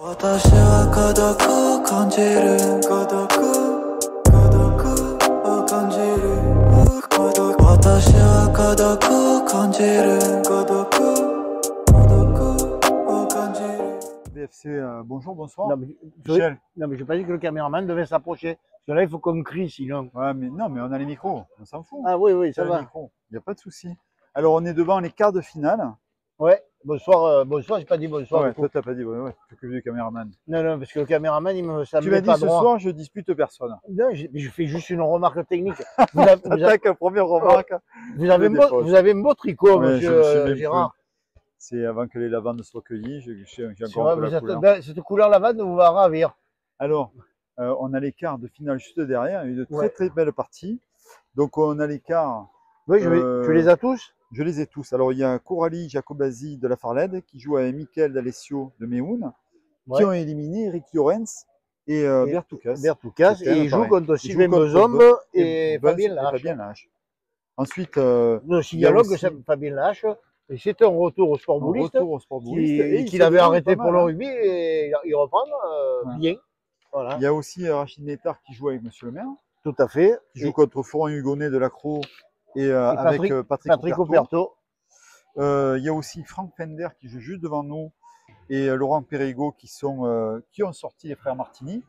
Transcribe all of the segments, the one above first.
私は孤独を感じる孤独を感じる私は孤独を感じる孤独を感じる BFC, bonjour, bonsoir. Non mais, Michel. non, mais je pas dit que le caméraman devait s'approcher. Parce que là, il faut qu'on crie sinon. Ouais, mais non, mais on a les micros, on s'en fout. Ah oui, oui, On ça a les va. micros, il n'y a pas de souci. Alors, on est devant les quarts de finale. Ouais, bonsoir, bonsoir, j'ai pas dit bonsoir. Ouais, Du coup. toi, t'as pas dit, ouais, tu que du caméraman. Non, non, parce que le caméraman, ça Tu me m'as met dit pas ce droit. soir, je dispute personne. Non, je fais juste une remarque technique. Vous avez, T'attaques, première remarque. vous avez un beau tricot, Ouais, monsieur je même Gérard. C'est avant que les lavandes soient cueillies, j'ai C'est encore vrai, un peu la couleur. cette couleur lavande vous va ravir. Alors, on a les quarts de finale juste derrière, une très Ouais. très belle partie. Donc, on a les quarts. Oui, tu les as tous? Je les ai tous. Alors, il y a Coralie Jacobazzi de la Farled qui joue avec Michael D'Alessio de Meoun, qui ont éliminé Eric Llorens et Bertoucas. Bertoucas, et il joue contre Sylvain Bezombe et Fabien Lahache. Ensuite, le signalogue, c'est Fabien Lahache. Et c'est un retour au sport bouliste, qu'il avait arrêté pour le rugby et il reprend bien. Voilà. Il y a aussi Rachid Netar qui joue avec Monsieur le maire. Tout à fait. Qui joue contre Florent Hugonnet de l'Accro et avec Patrick Operto. Il y a aussi Franck Fender qui joue juste devant nous et Laurent Perrigo qui ont sorti les frères Martini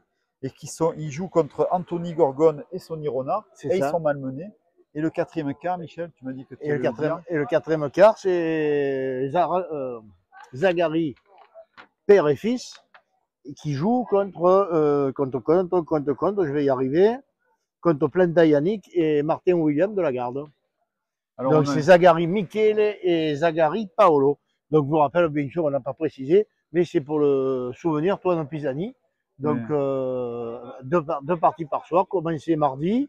et ils jouent contre Anthony Gorgone et Sonny Ronard et ils sont malmenés. Et le quatrième quart, Michel, tu m'as dit que tu et le quatrième quart, c'est Zagari, père et fils, qui jouent contre, je vais y arriver, contre Planta Yannick et Martin William de la Garde. Alors, donc c'est Zagari Michele et Zagari Paolo. Donc je vous rappelle, bien sûr, on n'a pas précisé, mais c'est pour le souvenir Toine Pisani. Donc deux parties par soir, commencer mardi.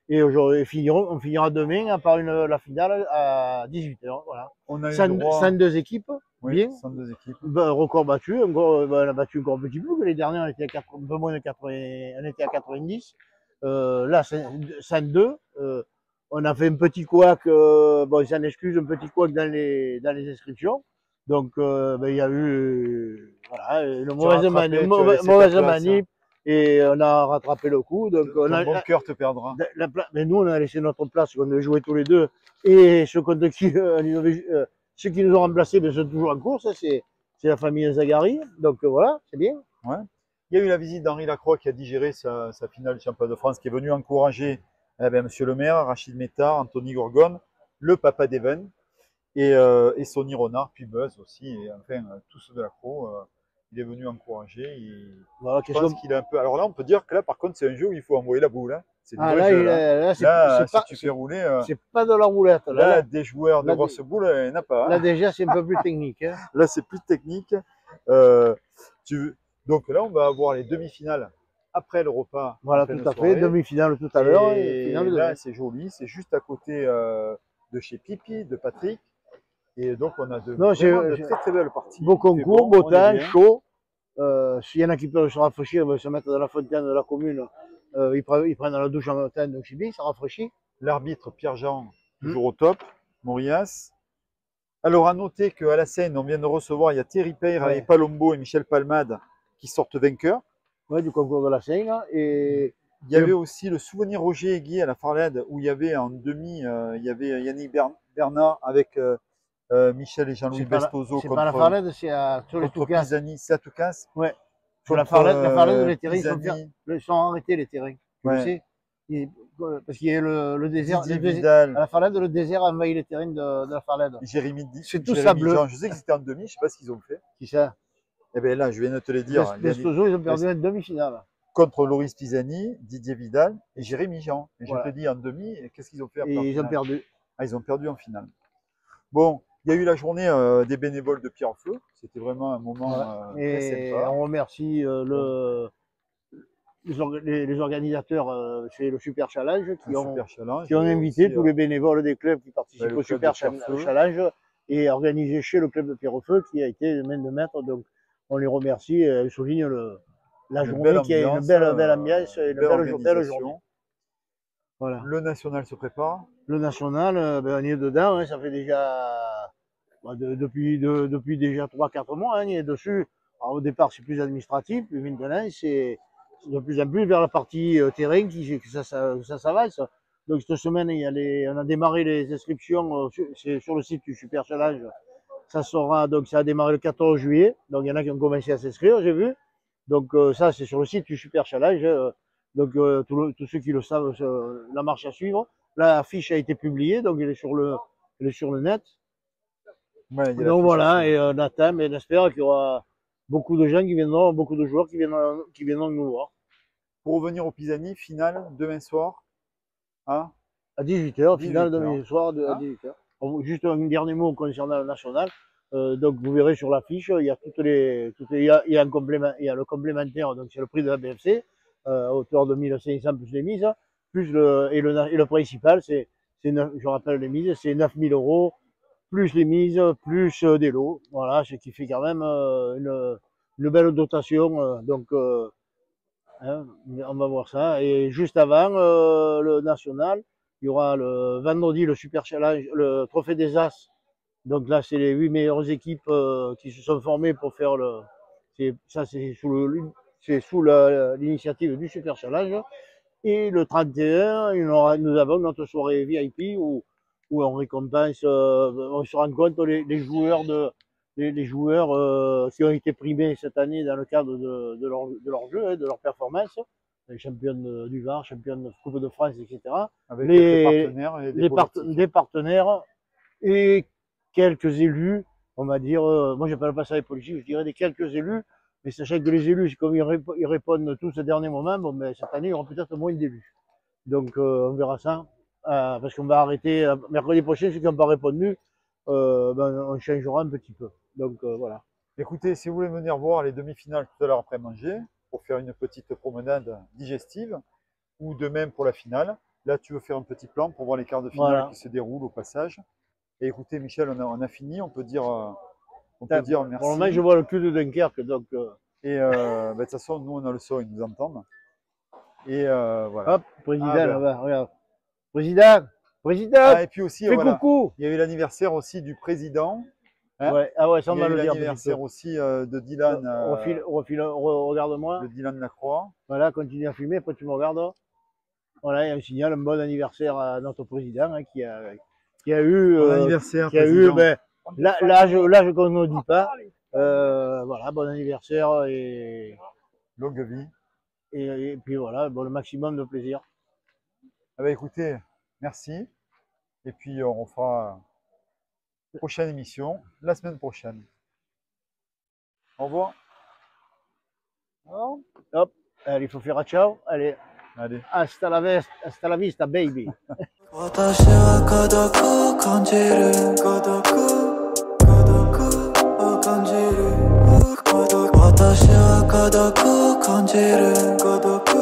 Et aujourd'hui, on finira demain par la finale à 18h. Voilà. On a 102 équipes. Oui, bien. 102 équipes. Record battu. On a battu encore un petit peu, que les dernières, on était à un peu moins de 80, on était à 90. Là, 102. On a fait un petit couac, bon, ils s'en excusent, un petit couac dans les inscriptions. Donc, il y a eu une mauvaise manip. Et on a rattrapé le coup. Donc mon cœur te perdra. Mais nous, on a laissé notre place, on a joué tous les deux. Et ceux qui nous ont remplacés, sont toujours en course. C'est la famille Zagari. Donc voilà, c'est bien. Ouais. Il y a eu la visite d'Henri Lacroix qui a digéré sa finale champion de France, qui est venu encourager Monsieur le maire, Rachid Métard, Anthony Gorgone, le papa d'Even et Sonny Ronard, puis Buzz aussi, et enfin tous ceux de Lacroix. Il est venu encourager. Voilà, je pense qu'il est un peu. Alors là, on peut dire que là, par contre, c'est un jeu où il faut envoyer la boule. Hein. C'est si tu fais rouler. C'est pas de la roulette. Là, des joueurs de grosse boule, il n'y en a pas. Hein. Là, déjà, c'est un peu plus technique. Hein. Là, c'est plus technique. Donc là, on va avoir les demi-finales après le repas. Voilà, tout à fait. Demi-finale tout à l'heure. Et là, c'est joli. C'est juste à côté de chez Pipi, de Patrick. Et donc, on a de très très belles parties. Beau concours, beau temps, chaud. S'il y en a qui peuvent se rafraîchir, ils vont se mettre dans la fontaine de la commune. Ils prennent la douche en montagne, donc c'est bien, ça rafraîchit. L'arbitre Pierre-Jean, toujours au top. Maurias. Alors, à noter qu'à la Seine, on vient de recevoir, il y a Thierry Peyre avec Palombo et Michel Palmade qui sortent vainqueurs. Oui, du concours de la Seine. Et il y avait aussi le souvenir Roger Aiguier à la Farled, où il y avait en demi, il y avait Yannick Bernard avec Michel et Jean-Louis Bestoso contre pas la Farled, c'est à Pisani, c'est à Toucas. Ouais. Sur la Farled, les terrains ils sont arrêtés, les terrains. Ouais. Parce qu'il y a le désert. À la Farled, le désert a envahi les terrains de la Farled. Jérémy c'est tout sableux. Je sais que c'était en demi, je ne sais pas ce qu'ils ont fait. Qui ça? Eh bien là, je viens de te le dire. Bestoso, ils ont perdu une demi-finale. Contre Loris Pisani, Didier Vidal et Jérémy Jean. Et je te dis en demi, qu'est-ce qu'ils ont fait après? Ils ont perdu. Ah, ils ont perdu en finale. Bon, il y a eu la journée des bénévoles de Pierre-Feu. C'était vraiment un moment très sympa. On remercie les organisateurs, c'est le Super Challenge qui ont invité tous les bénévoles des clubs qui participent au Super Challenge et organisé chez le club de Pierre-Feu qui a été main de maître. Donc on les remercie et souligne la journée qui a une belle ambiance et une belle journée. Voilà. Le national se prépare. Le national, on est dedans, hein, ça fait déjà depuis déjà 3-4 mois, hein, on est dessus. Alors, au départ, c'est plus administratif, puis maintenant, c'est de plus en plus vers la partie terrain que ça s'avance. Donc, cette semaine, on a démarré les inscriptions sur le site du Super Challenge. Donc, ça a démarré le 14 juillet. Donc, il y en a qui ont commencé à s'inscrire, j'ai vu. Donc, ça, c'est sur le site du Super Challenge. Donc, tous ceux qui le savent, la marche à suivre. La fiche a été publiée, donc elle est sur le net. Ouais, il y a la Donc fiche voilà, aussi. et on attend, mais on espère qu'il y aura beaucoup de gens qui viendront, beaucoup de joueurs qui viendront nous voir. Pour revenir au Pisani, finale demain soir. Hein, À 18h, 18 finale heures. demain soir à Hein 18h. Juste un dernier mot concernant le national. Donc vous verrez sur l'affiche, il y a il y a un complément, il y a le complémentaire, donc c'est le prix de la BFC, à hauteur de 1500 plus les mises, plus et le principal, je rappelle les mises, c'est 9000 €, plus les mises, plus des lots. Voilà, ce qui fait quand même une belle dotation. Hein, on va voir ça. Et juste avant le national, il y aura le vendredi le Super Challenge, le Trophée des As. Donc là, c'est les 8 meilleures équipes qui se sont formées pour faire ça, c'est sous l'initiative du Super Challenge. Et le 31, nous avons notre soirée VIP où on récompense, on se rend compte les joueurs qui ont été primés cette année dans le cadre de leur jeu, hein, de leur performance, les championnes du Var, championnes de Coupe de France, etc. avec quelques partenaires et des partenaires et quelques élus, on va dire, moi j'appelle pas ça les politiques, je dirais des quelques élus, mais sachez que les élus, comme ils répondent tous au dernier moment, bon, mais cette année il y aura peut-être moins d'élus. Donc on verra ça, parce qu'on va arrêter mercredi prochain, ceux qui n'ont pas répondu, on changera un petit peu. Donc voilà. Écoutez, si vous voulez venir voir les demi-finales tout à l'heure après manger, pour faire une petite promenade digestive, ou de même pour la finale, là tu veux faire un petit plan pour voir les quarts de finale Voilà. qui se déroulent au passage. Et écoutez, Michel, on a fini, on peut dire Pour merci. le moment, je vois le cul de Dunkerque, donc Et de toute façon, nous on a le son, ils nous entendent. Et voilà. hop, président, Ah, ben. là-bas, regarde. Président, Ah, et puis aussi, fais voilà, coucou. il y a eu l'anniversaire aussi du président. Hein, Ouais, ah ouais, ça on il y a va eu le dire. l'anniversaire aussi de Dylan, Regarde-moi. de Dylan Lacroix. Voilà, continue à filmer, après tu me regardes. Voilà, et on signale un bon anniversaire à notre président hein, qui a eu, Bon anniversaire, qui a eu président. l'âge qu'on ne dit pas. Voilà, bon anniversaire Longue vie. et puis voilà, bon, le maximum de plaisir. Ah bah écoutez, merci. Et puis on fera une prochaine émission la semaine prochaine. Au revoir. Hop, allez, il faut faire un ciao. Allez, Allez. hasta la vista, baby. 私は孤独を感じる孤独を感じる私は孤独を感じる孤独